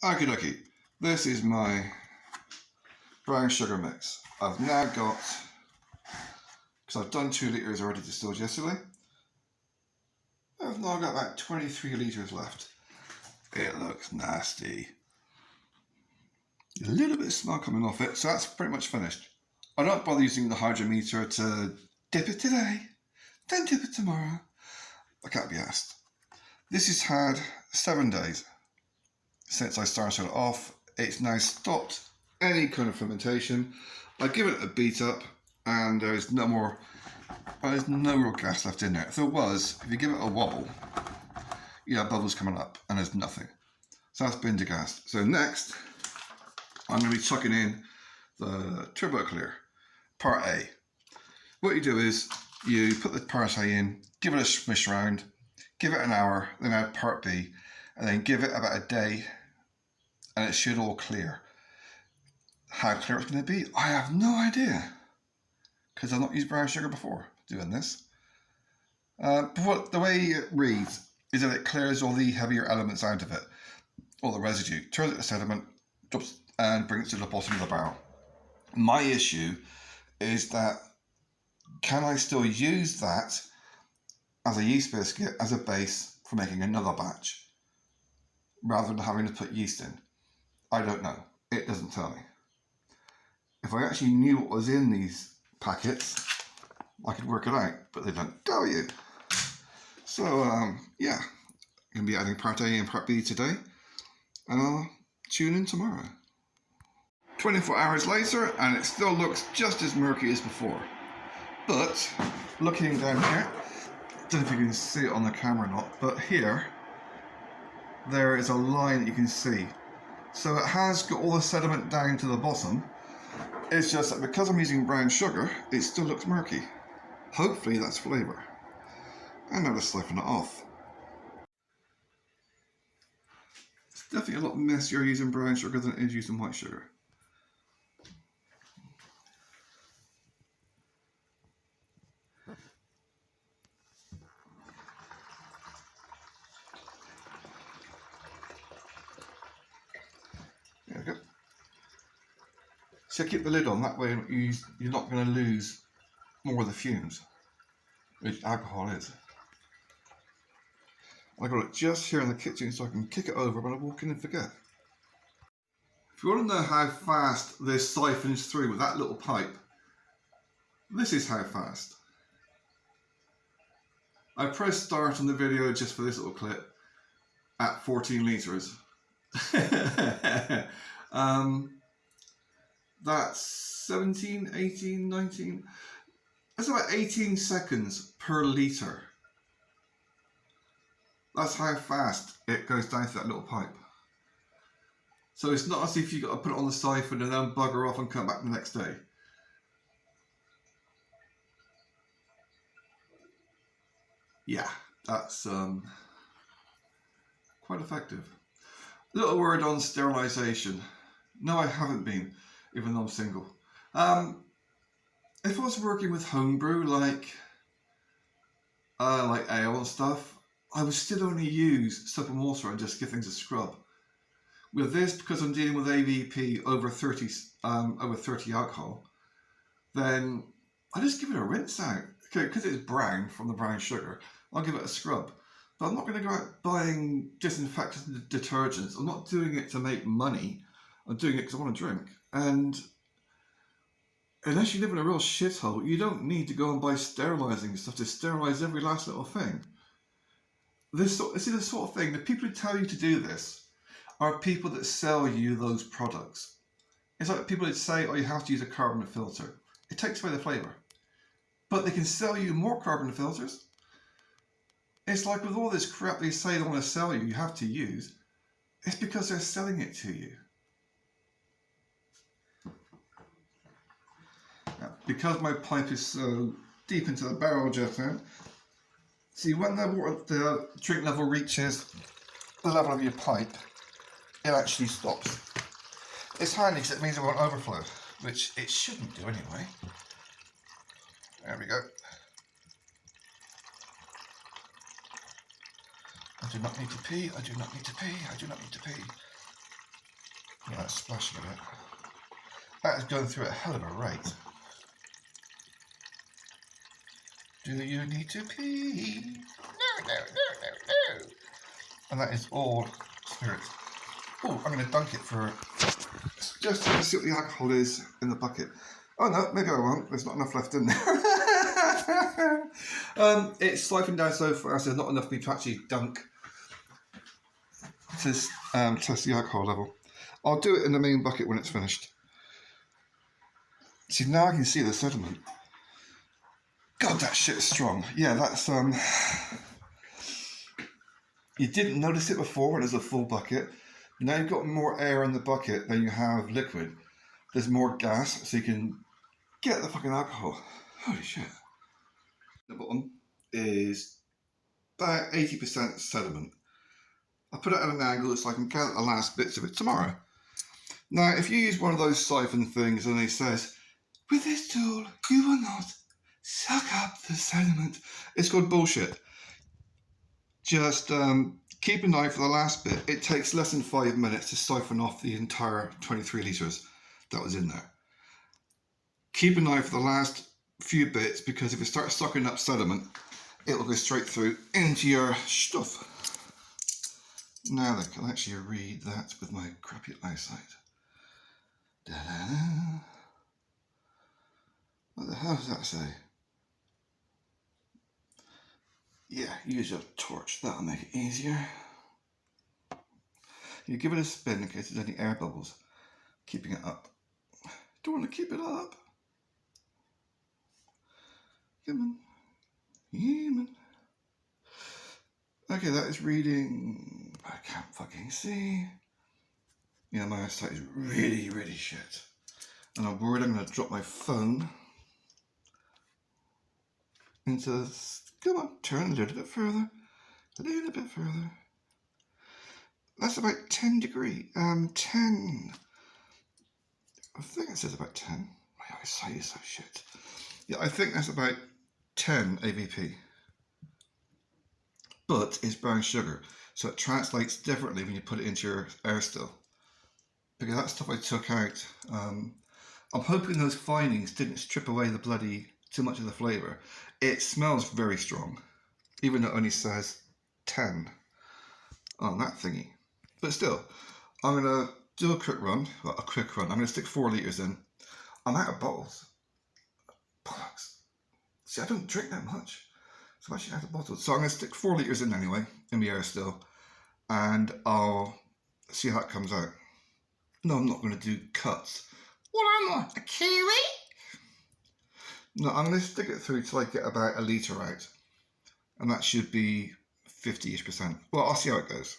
Okie dokie, this is my brown sugar mix. I've now got, because I've done 2 litres already distilled yesterday, I've now got about 23 litres left. It looks nasty. A little bit of smell coming off it, so that's pretty much finished. I don't bother using the hydrometer to dip it today, then dip it tomorrow. I can't be asked. This has had 7 days since I started it off. It's now stopped any kind of fermentation. I give it a beat up and there's no real gas left in there. If there was, if you give it a wobble, you have bubbles coming up and there's nothing. So that's been degassed. So next, I'm going to be chucking in the Turbo Clear, Part A. What you do is you put the Part A in, give it a swish round, give it an hour, then add Part B, and then give it about a day, and it should all clear. How clear it's going to be, I have no idea, because I've not used brown sugar before doing this. But the way it reads is that it clears all the heavier elements out of it, all the residue, turns it to sediment, drops and brings it to the bottom of the barrel. My issue is that can I still use that as a yeast biscuit, as a base for making another batch, rather than having to put yeast in? I don't know. It doesn't tell me. If I actually knew what was in these packets, I could work it out, but they don't tell you. So, yeah, I'm going to be adding Part A and Part B today, and I'll tune in tomorrow. 24 hours later, and it still looks just as murky as before. But, looking down here, I don't know if you can see it on the camera or not, but here, there is a line that you can see. So it has got all the sediment down to the bottom. It's just that because I'm using brown sugar, it still looks murky. Hopefully that's flavour. And now let's siphon it off. It's definitely a lot messier using brown sugar than it is using white sugar. There we go. So keep the lid on, that way you're not going to lose more of the fumes, which alcohol is. I got it just here in the kitchen so I can kick it over when I walk in and forget. If you want to know how fast this siphons through with that little pipe, this is how fast. I pressed start on the video just for this little clip at 14 litres. That's 17, 18, 19, that's about 18 seconds per litre. That's how fast it goes down to that little pipe. So it's not as if you've got to put it on the siphon and then bugger off and come back the next day. Yeah, that's quite effective. Little word on sterilisation. No, I haven't been, even though I'm single. If I was working with homebrew, like ale and stuff, I would still only use soap and water and just give things a scrub. With this, because I'm dealing with AVP over 30 alcohol, then I just give it a rinse out. Okay, because it's brown from the brown sugar, I'll give it a scrub. But I'm not going to go out buying disinfectants and detergents. I'm not doing it to make money. I'm doing it because I want to drink. And unless you live in a real shithole, you don't need to go and buy sterilising stuff to sterilise every last little thing. This is the sort of thing, the people who tell you to do this are people that sell you those products. It's like people that say, oh, you have to use a carbon filter. It takes away the flavour. But they can sell you more carbon filters. It's like with all this crap they say they want to sell you, you have to use, it's because they're selling it to you. Now, because my pipe is so deep into the barrel just now, see when the drink level reaches the level of your pipe, it actually stops. It's handy because it means it won't overflow, which it shouldn't do anyway. There we go. I do not need to pee, I do not need to pee, I do not need to pee. that's splashing a bit. That is going through at a hell of a rate. Do you need to pee? No. And that is all spirits. Oh, I'm going to dunk it for just to see what the alcohol is in the bucket. Oh no, maybe I won't. There's not enough left in there. It's siphoned down so far, so there's not enough for me to actually dunk to test the alcohol level. I'll do it in the main bucket when it's finished. See, now I can see the sediment. God, that shit's strong. Yeah, that's you didn't notice it before when it was a full bucket. Now you've got more air in the bucket than you have liquid. There's more gas, so you can get the fucking alcohol. Holy shit. The bottom is about 80% sediment. I put it at an angle so I can count the last bits of it tomorrow. Now, if you use one of those siphon things and it says, with this tool, you will not suck up the sediment, it's called bullshit. Just keep an eye for the last bit. It takes less than 5 minutes to siphon off the entire 23 litres that was in there. Keep an eye for the last few bits, because if it starts sucking up sediment, it will go straight through into your stuff. Now I can actually read that with my crappy eyesight. Da-da-da. What the hell does that say? Yeah, use your torch, that'll make it easier. You give it a spin in case there's any air bubbles. Keeping it up. Don't want to keep it up. Come on. Okay, that is reading. I can't fucking see. Yeah, my eyesight is really, really shit. And I'm worried I'm going to drop my phone into. Come on, turn a little bit further. A little bit further. That's about 10 degrees. 10. I think it says about 10. My eyesight is so shit. Yeah, I think that's about 10 ABP. But it's brown sugar, so it translates differently when you put it into your air still. Because that stuff I took out, I'm hoping those fineings didn't strip away the bloody too much of the flavour. It smells very strong, even though it only says 10 on that thingy. But still, I'm going to do a quick run. Well, a quick run. I'm going to stick 4 litres in. I'm out of bottles. Bollocks. See, I don't drink that much. So I'm actually out of bottles. So I'm going to stick 4 litres in anyway, in the air still. And I'll see how it comes out. No, I'm not going to do cuts. What am I? A kiwi? No, I'm going to stick it through till I get about a litre out. And that should be 50-ish%. Well, I'll see how it goes.